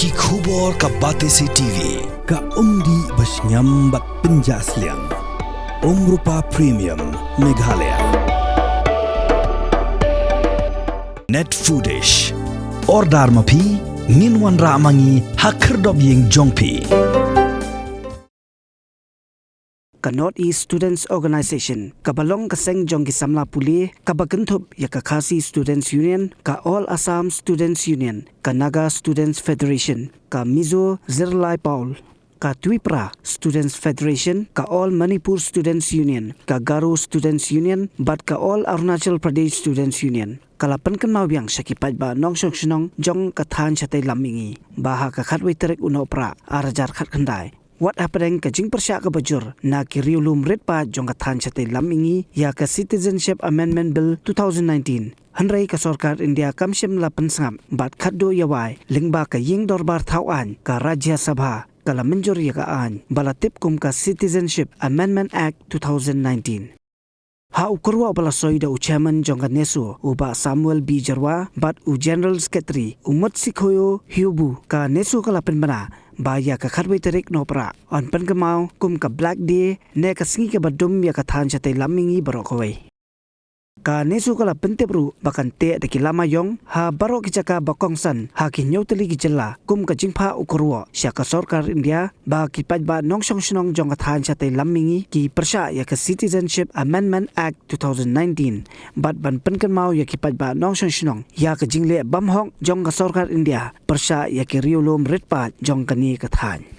ki khubor ka bate si TV ka umdi basnyam bak penjasliang Nohprah Premium Meghalaya net foodish ordar mapi minwan ramangi hakhrdop yeng jongpi ka Northeast Students Organization, ka Balong Kaseng Jong Samla Puli, ka Bagantup ya ka Khasi Students Union, ka All Assam Students Union, ka Naga Students Federation, ka Mizo Zirlai Paul, ka Nohprah Students Federation, ka All Manipur Students Union, ka Garo Students Union, bat ka All Arunachal Pradesh Students Union. Kalapan kan mawyang syakipad ba nong syong jong kathan chatay lamingi, baha ka khatway tarik Nohprah, arajar khat kandai. What happened ka jing Pyrshah ka bajur na kiriulum retpa jong kathan chatay lamingi ya ka Citizenship Amendment Bill 2019. Hanray ka Sarkar India kamsyam lapan sangam bat khaddo yawai lingba ka ying dorbar thawan ka Rajya Sabha kala menjur ya ka an balatip kum ka Citizenship Amendment Act 2019. Ha ukurwa bala soida u chairman jonga Neso uba Samuel B. Jarwa bat u General Secretary umut sikhoyo hiubu ka Neso kala penbana baya ka khatway tarik Nohprah on pengamau kum ka Black Day ne ka singi ka badum ya ka than chatay lamingi barokawai. Ka Neso kala pentebru bakan te de ki Lama Ïong ha baro ki chaka bakongsan ha ki nyoteli ki jella kum ka jingpha ukurwa sya ka Sarkar India ba ki pajba nongsong shnong jong ka than chatay lamingi ki Pyrshah ya ka Citizenship Amendment Act 2019 bat ban penkan mau ya ki pajba nongsong shnong ya ka jingle bamhong jong ka Sarkar India Pyrshah ya ki riulum ritpa jong ka ni ka than.